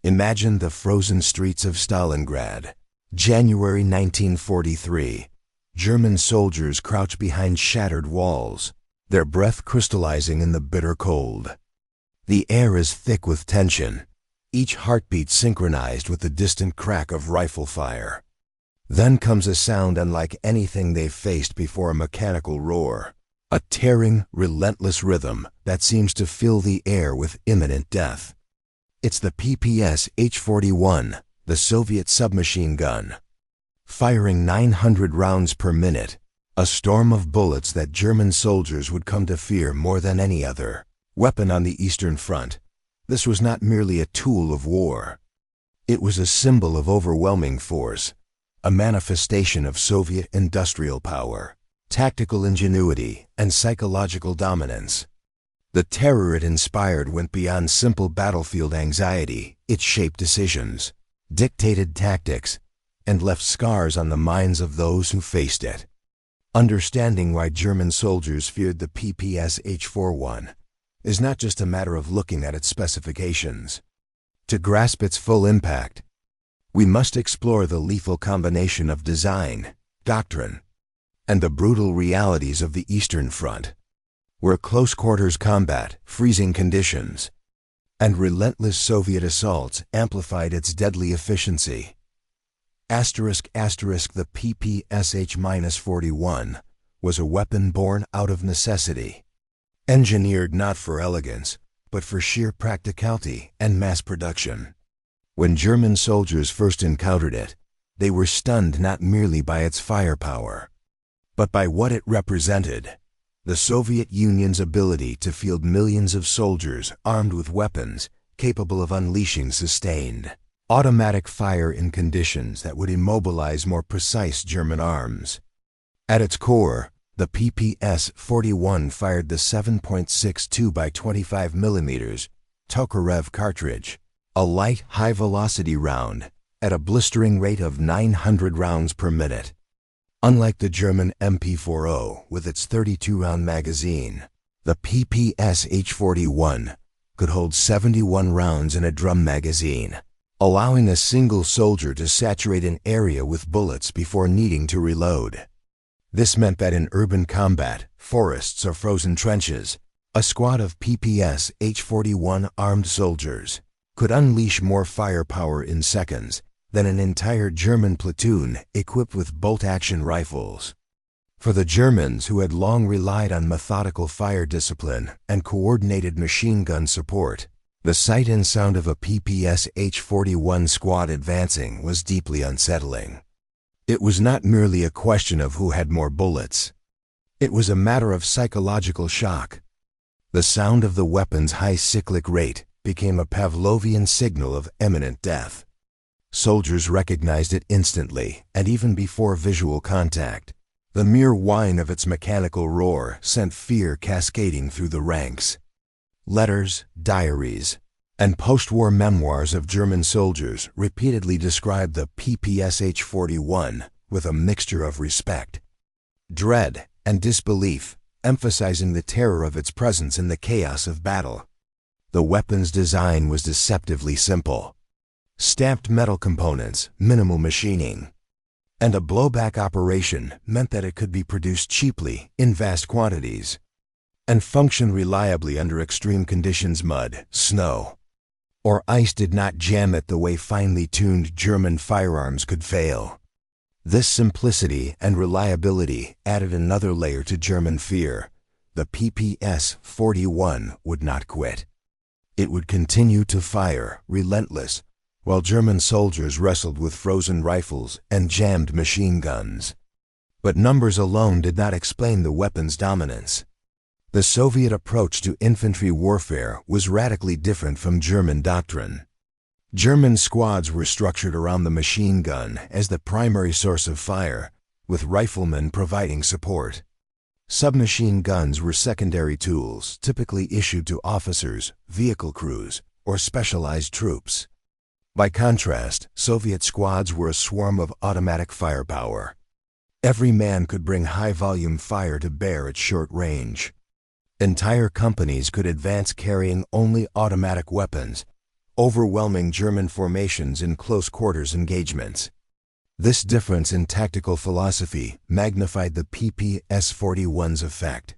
Imagine the frozen streets of Stalingrad. January 1943. German soldiers crouch behind shattered walls, their breath crystallizing in the bitter cold. The air is thick with tension, each heartbeat synchronized with the distant crack of rifle fire. Then comes a sound unlike anything they've faced before, a mechanical roar, a tearing, relentless rhythm that seems to fill the air with imminent death. It's the PPSH-41, the Soviet submachine gun. Firing 900 rounds per minute, a storm of bullets that German soldiers would come to fear more than any other weapon on the Eastern Front. This was not merely a tool of war. It was a symbol of overwhelming force, a manifestation of Soviet industrial power, tactical ingenuity, and psychological dominance. The terror it inspired went beyond simple battlefield anxiety. It shaped decisions, dictated tactics, and left scars on the minds of those who faced it. Understanding why German soldiers feared the PPSH-41 is not just a matter of looking at its specifications. To grasp its full impact, we must explore the lethal combination of design, doctrine, and the brutal realities of the Eastern Front, where close-quarters combat, freezing conditions, and relentless Soviet assaults amplified its deadly efficiency. The PPSH-41 was a weapon born out of necessity, engineered not for elegance, but for sheer practicality and mass production. When German soldiers first encountered it, they were stunned not merely by its firepower, but by what it represented: the Soviet Union's ability to field millions of soldiers armed with weapons capable of unleashing sustained, automatic fire in conditions that would immobilize more precise German arms. At its core, the PPS-41 fired the 7.62 by 25 mm Tokarev cartridge, a light, high-velocity round, at a blistering rate of 900 rounds per minute. Unlike the German MP40 with its 32-round magazine, the PPSH-41 could hold 71 rounds in a drum magazine, allowing a single soldier to saturate an area with bullets before needing to reload. This meant that in urban combat, forests or frozen trenches, a squad of PPSH-41 armed soldiers could unleash more firepower in seconds than an entire German platoon equipped with bolt-action rifles. For the Germans, who had long relied on methodical fire discipline and coordinated machine gun support, the sight and sound of a PPSH-41 squad advancing was deeply unsettling. It was not merely a question of who had more bullets. It was a matter of psychological shock. The sound of the weapon's high cyclic rate became a Pavlovian signal of imminent death. Soldiers recognized it instantly, and even before visual contact. The mere whine of its mechanical roar sent fear cascading through the ranks. Letters, diaries, and post-war memoirs of German soldiers repeatedly described the PPSH-41 with a mixture of respect, dread, and disbelief, emphasizing the terror of its presence in the chaos of battle. The weapon's design was deceptively simple: stamped metal components, minimal machining, and a blowback operation meant that it could be produced cheaply in vast quantities and function reliably under extreme conditions. Mud, snow, or ice did not jam it the way finely tuned German firearms could fail. This simplicity and reliability added another layer to German fear. The PPS-41 would not quit. It would continue to fire, relentless, while German soldiers wrestled with frozen rifles and jammed machine guns. But numbers alone did not explain the weapon's dominance. The Soviet approach to infantry warfare was radically different from German doctrine. German squads were structured around the machine gun as the primary source of fire, with riflemen providing support. Submachine guns were secondary tools, typically issued to officers, vehicle crews, or specialized troops. By contrast, Soviet squads were a swarm of automatic firepower. Every man could bring high-volume fire to bear at short range. Entire companies could advance carrying only automatic weapons, overwhelming German formations in close-quarters engagements. This difference in tactical philosophy magnified the PPS-41's effect.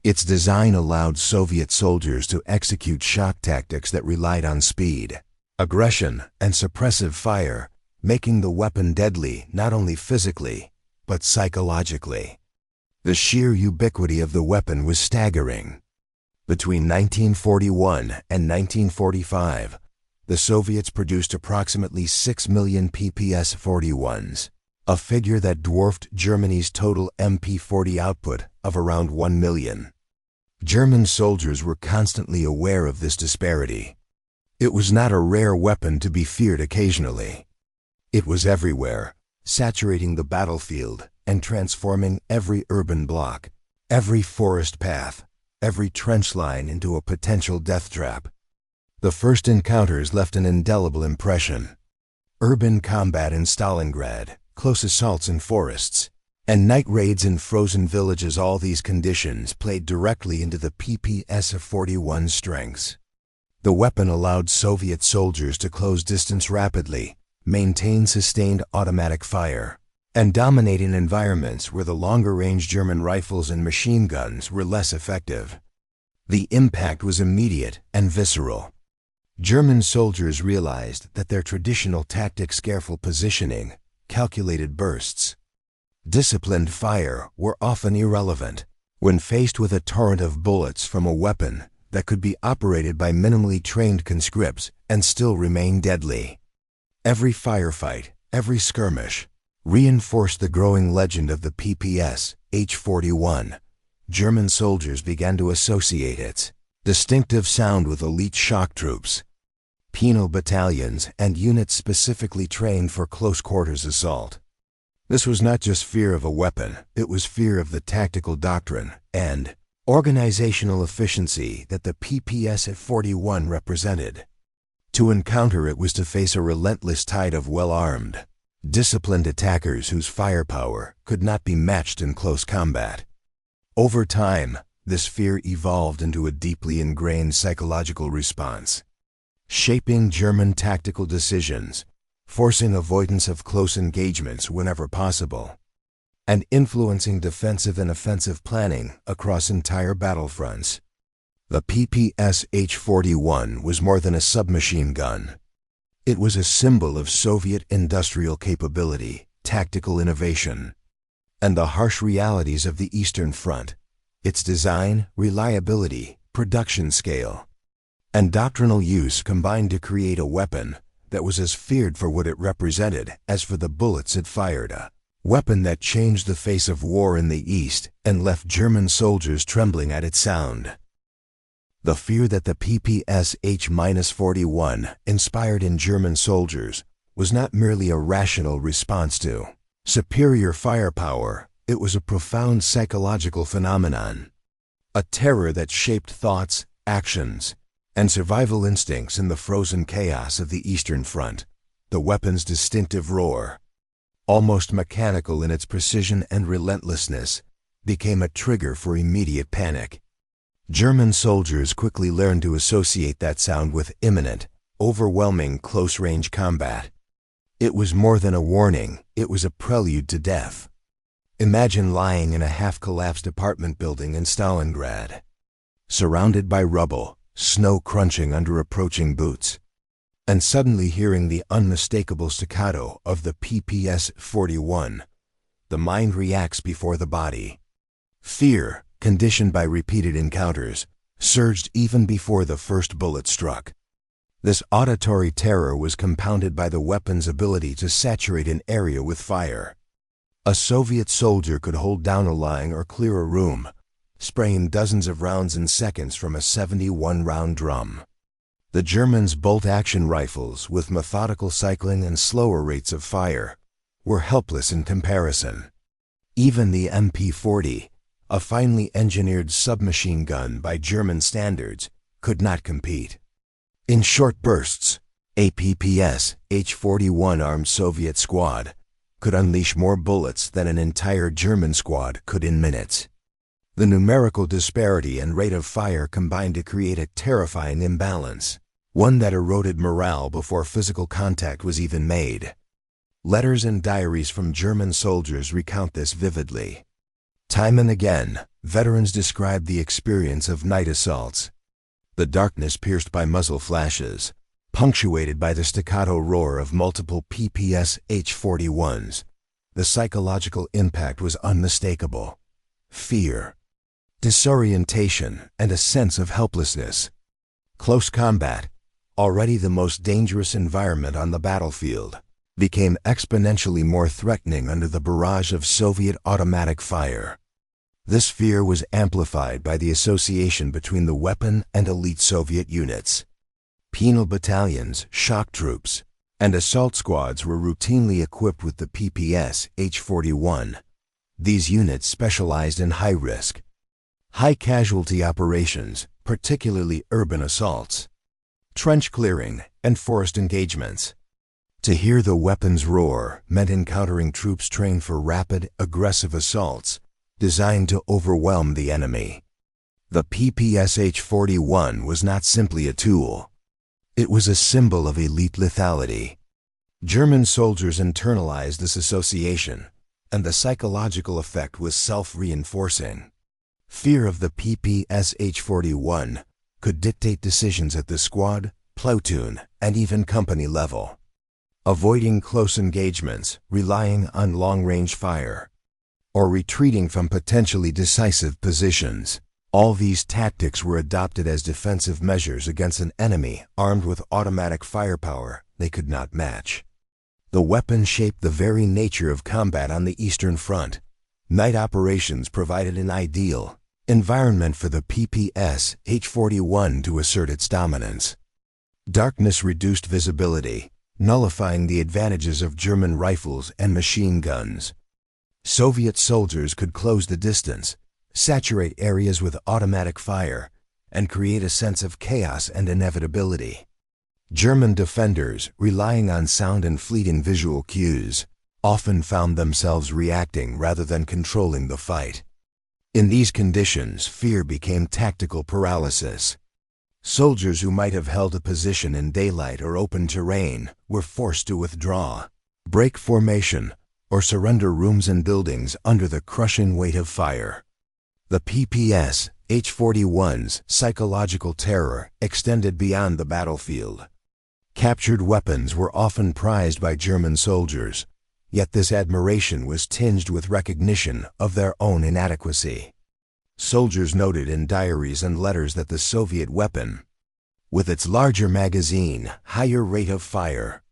Its design allowed Soviet soldiers to execute shock tactics that relied on speed, aggression, and suppressive fire, making the weapon deadly not only physically, but psychologically. The sheer ubiquity of the weapon was staggering. Between 1941 and 1945, the Soviets produced approximately 6 million PPS-41s, a figure that dwarfed Germany's total MP-40 output of around 1 million. German soldiers were constantly aware of this disparity. It was not a rare weapon to be feared occasionally. It was everywhere, saturating the battlefield and transforming every urban block, every forest path, every trench line into a potential death trap. The first encounters left an indelible impression. Urban combat in Stalingrad, close assaults in forests, and night raids in frozen villages, all these conditions played directly into the PPS-41's strengths. The weapon allowed Soviet soldiers to close distance rapidly, maintain sustained automatic fire, and dominate in environments where the longer-range German rifles and machine guns were less effective. The impact was immediate and visceral. German soldiers realized that their traditional tactics, careful positioning, calculated bursts, disciplined fire, were often irrelevant when faced with a torrent of bullets from a weapon that could be operated by minimally trained conscripts and still remain deadly. Every firefight, every skirmish, reinforced the growing legend of the PPSH-41. German soldiers began to associate its distinctive sound with elite shock troops, penal battalions, and units specifically trained for close-quarters assault. This was not just fear of a weapon, it was fear of the tactical doctrine and organizational efficiency that the PPS-41 represented. To encounter it was to face a relentless tide of well-armed, disciplined attackers whose firepower could not be matched in close combat. Over time, this fear evolved into a deeply ingrained psychological response, shaping German tactical decisions, forcing avoidance of close engagements whenever possible, and influencing defensive and offensive planning across entire battlefronts. The PPSH-41 was more than a submachine gun. It was a symbol of Soviet industrial capability, tactical innovation, and the harsh realities of the Eastern Front. Its design, reliability, production scale, and doctrinal use combined to create a weapon that was as feared for what it represented as for the bullets it fired, a weapon that changed the face of war in the East and left German soldiers trembling at its sound. The fear that the PPSH-41 inspired in German soldiers was not merely a rational response to superior firepower, it was a profound psychological phenomenon, a terror that shaped thoughts, actions, and survival instincts in the frozen chaos of the Eastern Front. The weapon's distinctive roar, almost mechanical in its precision and relentlessness, became a trigger for immediate panic. German soldiers quickly learned to associate that sound with imminent, overwhelming close-range combat. It was more than a warning, it was a prelude to death. Imagine lying in a half-collapsed apartment building in Stalingrad, surrounded by rubble, snow crunching under approaching boots, and suddenly hearing the unmistakable staccato of the PPS-41. The mind reacts before the body. Fear, conditioned by repeated encounters, surged even before the first bullet struck. This auditory terror was compounded by the weapon's ability to saturate an area with fire. A Soviet soldier could hold down a line or clear a room, spraying dozens of rounds in seconds from a 71-round drum. The Germans' bolt-action rifles, with methodical cycling and slower rates of fire, were helpless in comparison. Even the MP-40, a finely engineered submachine gun by German standards, could not compete. In short bursts, a PPSH-41 armed Soviet squad could unleash more bullets than an entire German squad could in minutes. The numerical disparity and rate of fire combined to create a terrifying imbalance. one that eroded morale before physical contact was even made. Letters and diaries from German soldiers recount this vividly. Time and again, veterans described the experience of night assaults. The darkness pierced by muzzle flashes, punctuated by the staccato roar of multiple PPSH-41s. The psychological impact was unmistakable. Fear, disorientation, and a sense of helplessness. Close combat, already the most dangerous environment on the battlefield, became exponentially more threatening under the barrage of Soviet automatic fire. This fear was amplified by the association between the weapon and elite Soviet units. Penal battalions, shock troops, and assault squads were routinely equipped with the PPSH-41. These units specialized in high-risk, high-casualty operations, particularly urban assaults, trench clearing, and forest engagements. To hear the weapons roar meant encountering troops trained for rapid, aggressive assaults, designed to overwhelm the enemy. The PPSH-41 was not simply a tool. It was a symbol of elite lethality. German soldiers internalized this association, and the psychological effect was self-reinforcing. Fear of the PPSH-41 could dictate decisions at the squad, platoon, and even company level. Avoiding close engagements, relying on long-range fire, or retreating from potentially decisive positions. All these tactics were adopted as defensive measures against an enemy armed with automatic firepower they could not match. The weapon shaped the very nature of combat on the Eastern Front. Night operations provided an ideal environment for the PPSH-41 to assert its dominance. Darkness reduced visibility, nullifying the advantages of German rifles and machine guns. Soviet soldiers could close the distance, saturate areas with automatic fire, and create a sense of chaos and inevitability. German defenders, relying on sound and fleeting visual cues, often found themselves reacting rather than controlling the fight. In these conditions, fear became tactical paralysis. Soldiers who might have held a position in daylight or open terrain were forced to withdraw, break formation, or surrender rooms and buildings under the crushing weight of fire. The PPSH-41's psychological terror extended beyond the battlefield. Captured weapons were often prized by German soldiers, yet this admiration was tinged with recognition of their own inadequacy. Soldiers noted in diaries and letters that the Soviet weapon, with its larger magazine, higher rate of fire,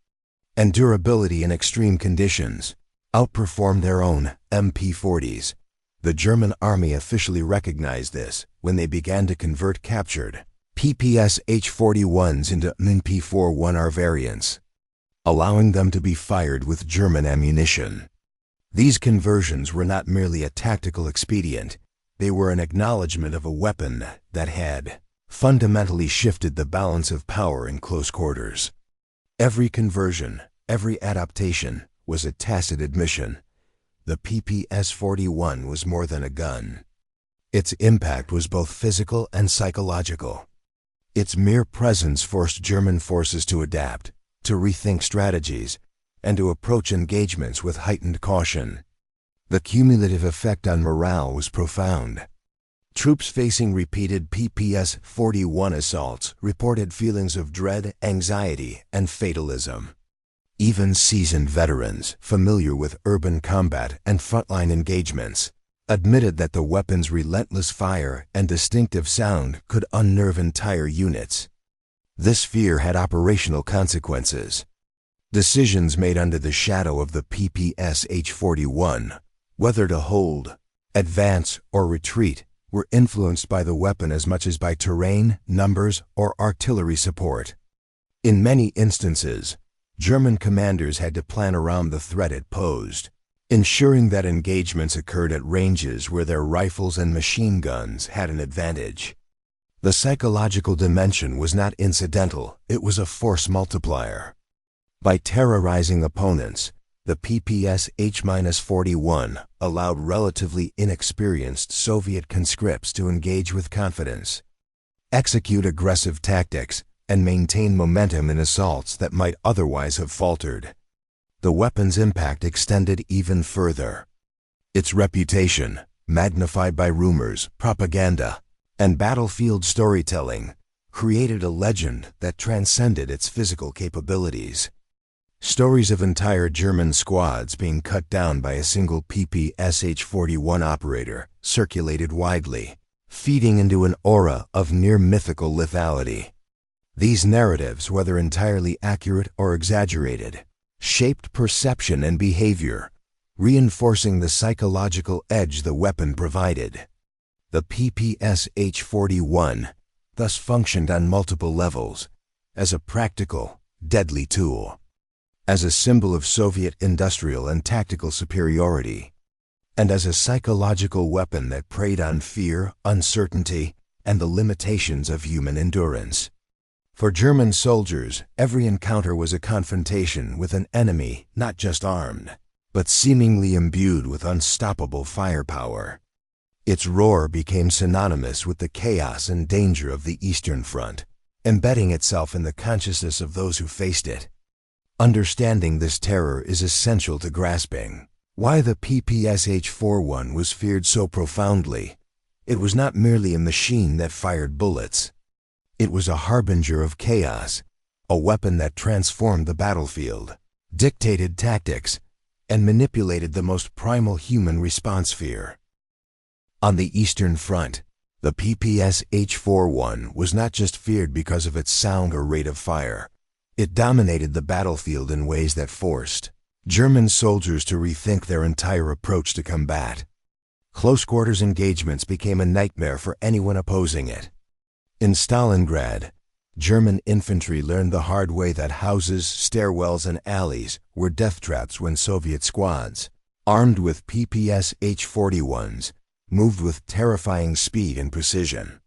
and durability in extreme conditions, outperformed their own MP-40s. The German army officially recognized this when they began to convert captured PPSH-41s into MP-41R variants, allowing them to be fired with German ammunition. These conversions were not merely a tactical expedient, they were an acknowledgement of a weapon that had fundamentally shifted the balance of power in close quarters. Every conversion, every adaptation, was a tacit admission. The PPS-41 was more than a gun. Its impact was both physical and psychological. Its mere presence forced German forces to adapt, to rethink strategies, and to approach engagements with heightened caution. The cumulative effect on morale was profound. Troops facing repeated PPS-41 assaults reported feelings of dread, anxiety, and fatalism. Even seasoned veterans, familiar with urban combat and frontline engagements, admitted that the weapon's relentless fire and distinctive sound could unnerve entire units. This fear had operational consequences. Decisions made under the shadow of the PPSH-41, whether to hold, advance, or retreat, were influenced by the weapon as much as by terrain, numbers, or artillery support. In many instances, German commanders had to plan around the threat it posed, ensuring that engagements occurred at ranges where their rifles and machine guns had an advantage. The psychological dimension was not incidental, it was a force multiplier. By terrorizing opponents, the PPSH-41 allowed relatively inexperienced Soviet conscripts to engage with confidence, execute aggressive tactics, and maintain momentum in assaults that might otherwise have faltered. The weapon's impact extended even further. Its reputation, magnified by rumors, propaganda, and battlefield storytelling, created a legend that transcended its physical capabilities. Stories of entire German squads being cut down by a single PPSH-41 operator circulated widely, feeding into an aura of near-mythical lethality. These narratives, whether entirely accurate or exaggerated, shaped perception and behavior, reinforcing the psychological edge the weapon provided. The PPSH-41 thus functioned on multiple levels, as a practical, deadly tool, as a symbol of Soviet industrial and tactical superiority, and as a psychological weapon that preyed on fear, uncertainty, and the limitations of human endurance. For German soldiers, every encounter was a confrontation with an enemy not just armed, but seemingly imbued with unstoppable firepower. Its roar became synonymous with the chaos and danger of the Eastern Front, embedding itself in the consciousness of those who faced it. Understanding this terror is essential to grasping why the PPSH-41 was feared so profoundly. It was not merely a machine that fired bullets. It was a harbinger of chaos, a weapon that transformed the battlefield, dictated tactics, and manipulated the most primal human response: fear. On the Eastern Front, the PPSH-41 was not just feared because of its sound or rate of fire. It dominated the battlefield in ways that forced German soldiers to rethink their entire approach to combat. Close-quarters engagements became a nightmare for anyone opposing it. In Stalingrad, German infantry learned the hard way that houses, stairwells, and alleys were death traps when Soviet squads, armed with PPSH-41s, moved with terrifying speed and precision.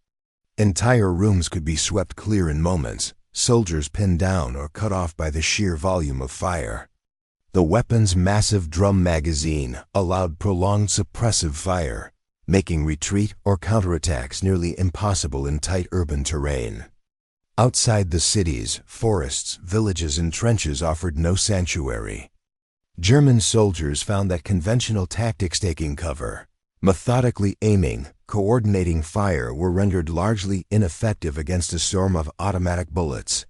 Entire rooms could be swept clear in moments, soldiers pinned down or cut off by the sheer volume of fire. The weapon's massive drum magazine allowed prolonged suppressive fire, making retreat or counterattacks nearly impossible in tight urban terrain. Outside the cities, forests, villages, and trenches offered no sanctuary. German soldiers found that conventional tactics, taking cover, methodically aiming, coordinating fire, were rendered largely ineffective against a storm of automatic bullets.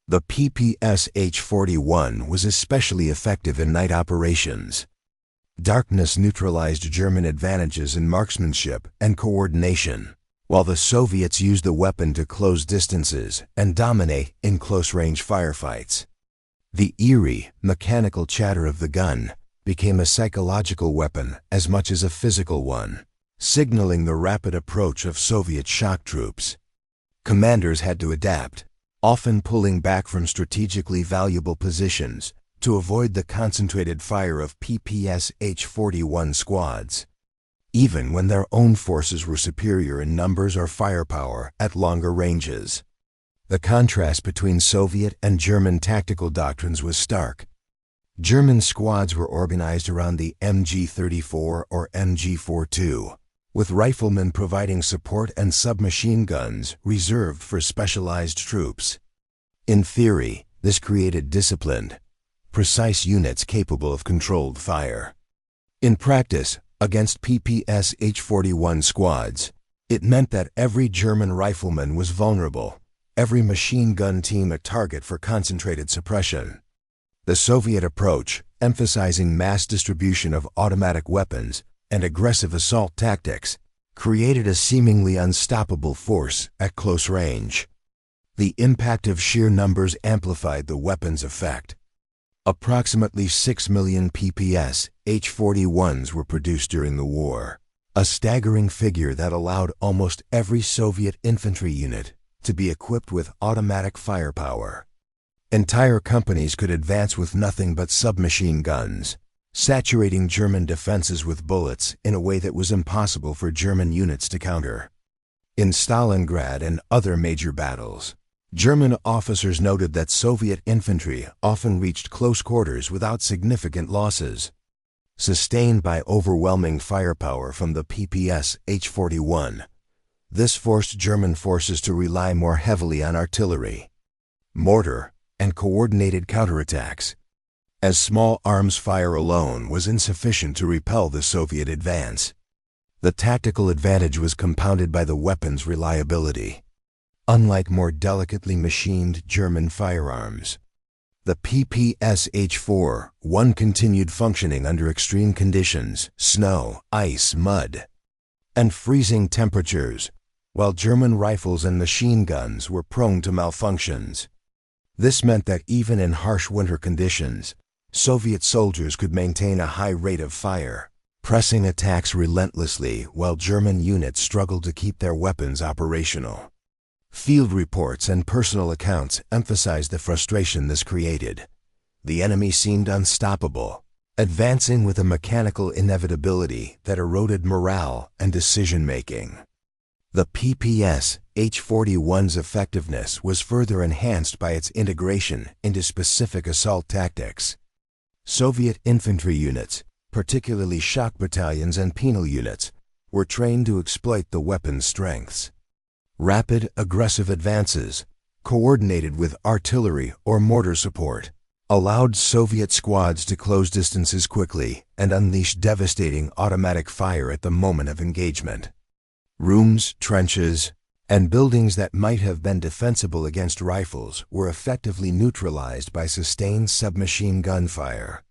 The PPSH-41 was especially effective in night operations. Darkness neutralized German advantages in marksmanship and coordination, while the Soviets used the weapon to close distances and dominate in close-range firefights. The eerie, mechanical chatter of the gun became a psychological weapon as much as a physical one, signaling the rapid approach of Soviet shock troops. Commanders had to adapt, often pulling back from strategically valuable positions to avoid the concentrated fire of PPSH-41 squads, even when their own forces were superior in numbers or firepower at longer ranges. The contrast between Soviet and German tactical doctrines was stark. German squads were organized around the MG-34 or MG-42, with riflemen providing support and submachine guns reserved for specialized troops. In theory, this created disciplined, precise units capable of controlled fire. In practice, against PPSH-41 squads, it meant that every German rifleman was vulnerable, every machine gun team a target for concentrated suppression. The Soviet approach, emphasizing mass distribution of automatic weapons and aggressive assault tactics, created a seemingly unstoppable force at close range. The impact of sheer numbers amplified the weapon's effect. Approximately 6 million PPSH-41s were produced during the war, a staggering figure that allowed almost every Soviet infantry unit to be equipped with automatic firepower. Entire companies could advance with nothing but submachine guns, saturating German defenses with bullets in a way that was impossible for German units to counter. In Stalingrad and other major battles, German officers noted that Soviet infantry often reached close quarters without significant losses. Sustained by overwhelming firepower from the PPSH-41, this forced German forces to rely more heavily on artillery, mortar, and coordinated counterattacks, as small arms fire alone was insufficient to repel the Soviet advance. The tactical advantage was compounded by the weapon's reliability. Unlike more delicately machined German firearms, the PPSH-41 continued functioning under extreme conditions, snow, ice, mud, and freezing temperatures, while German rifles and machine guns were prone to malfunctions. This meant that even in harsh winter conditions, Soviet soldiers could maintain a high rate of fire, pressing attacks relentlessly while German units struggled to keep their weapons operational. Field reports and personal accounts emphasized the frustration this created. The enemy seemed unstoppable, advancing with a mechanical inevitability that eroded morale and decision-making. The PPSH-41's effectiveness was further enhanced by its integration into specific assault tactics. Soviet infantry units, particularly shock battalions and penal units, were trained to exploit the weapon's strengths. Rapid, aggressive advances, coordinated with artillery or mortar support, allowed Soviet squads to close distances quickly and unleash devastating automatic fire at the moment of engagement. Rooms, trenches, and buildings that might have been defensible against rifles were effectively neutralized by sustained submachine gunfire.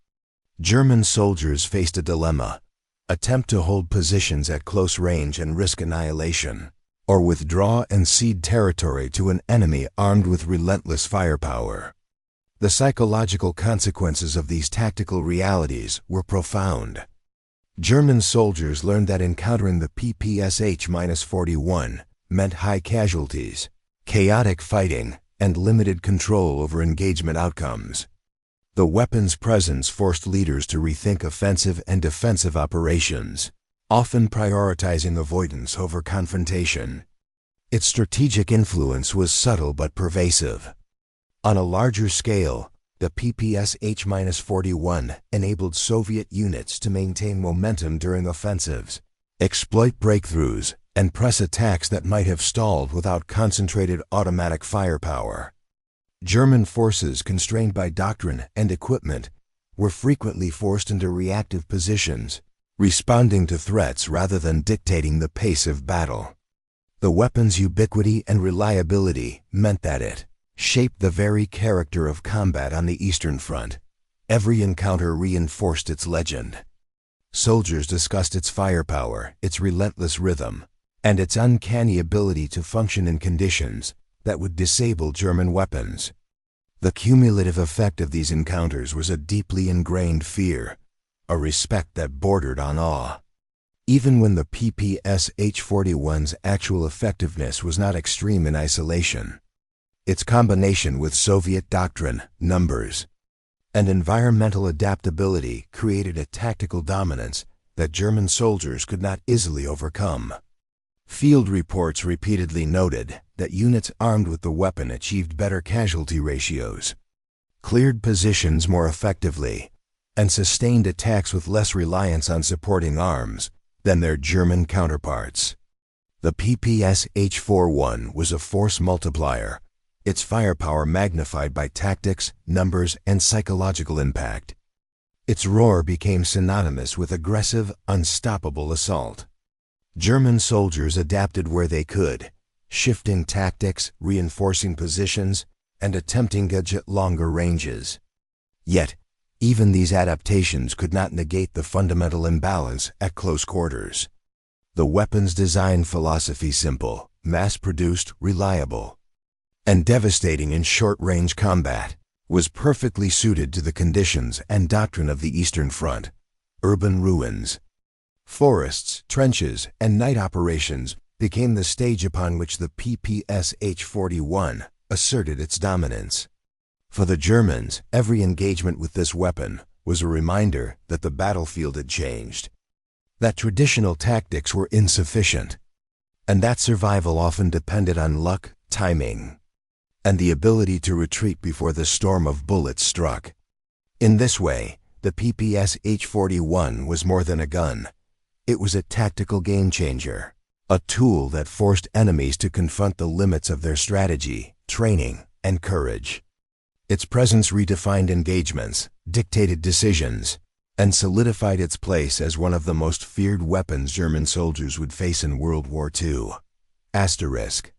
German soldiers faced a dilemma: attempt to hold positions at close range and risk annihilation, or withdraw and cede territory to an enemy armed with relentless firepower. The psychological consequences of these tactical realities were profound. German soldiers learned that encountering the PPSH-41 meant high casualties, chaotic fighting, and limited control over engagement outcomes. The weapon's presence forced leaders to rethink offensive and defensive operations, often prioritizing avoidance over confrontation. Its strategic influence was subtle but pervasive. On a larger scale, the PPSH-41 enabled Soviet units to maintain momentum during offensives, exploit breakthroughs, and press attacks that might have stalled without concentrated automatic firepower. German forces, constrained by doctrine and equipment, were frequently forced into reactive positions, responding to threats rather than dictating the pace of battle. The weapon's ubiquity and reliability meant that it shaped the very character of combat on the Eastern Front. Every encounter reinforced its legend. Soldiers discussed its firepower, its relentless rhythm, and its uncanny ability to function in conditions that would disable German weapons. The cumulative effect of these encounters was a deeply ingrained fear, a respect that bordered on awe. Even when the PPSH-41's actual effectiveness was not extreme in isolation, its combination with Soviet doctrine, numbers, and environmental adaptability created a tactical dominance that German soldiers could not easily overcome. Field reports repeatedly noted that units armed with the weapon achieved better casualty ratios, cleared positions more effectively, and sustained attacks with less reliance on supporting arms than their German counterparts. The PPSH-41 was a force multiplier, its firepower magnified by tactics, numbers, and psychological impact. Its roar became synonymous with aggressive, unstoppable assault. German soldiers adapted where they could, shifting tactics, reinforcing positions, and attempting to get longer ranges. Yet, even these adaptations could not negate the fundamental imbalance at close quarters. The weapon's design philosophy simple, mass-produced, reliable, and devastating in short-range combat, was perfectly suited to the conditions and doctrine of the Eastern Front. Urban ruins, forests, trenches, and night operations became the stage upon which the PPSH-41 asserted its dominance. For the Germans, every engagement with this weapon was a reminder that the battlefield had changed, that traditional tactics were insufficient, and that survival often depended on luck, timing, and the ability to retreat before the storm of bullets struck. In this way, the PPSH-41 was more than a gun. It was a tactical game-changer, a tool that forced enemies to confront the limits of their strategy, training, and courage. Its presence redefined engagements, dictated decisions, and solidified its place as one of the most feared weapons German soldiers would face in World War II. Asterisk.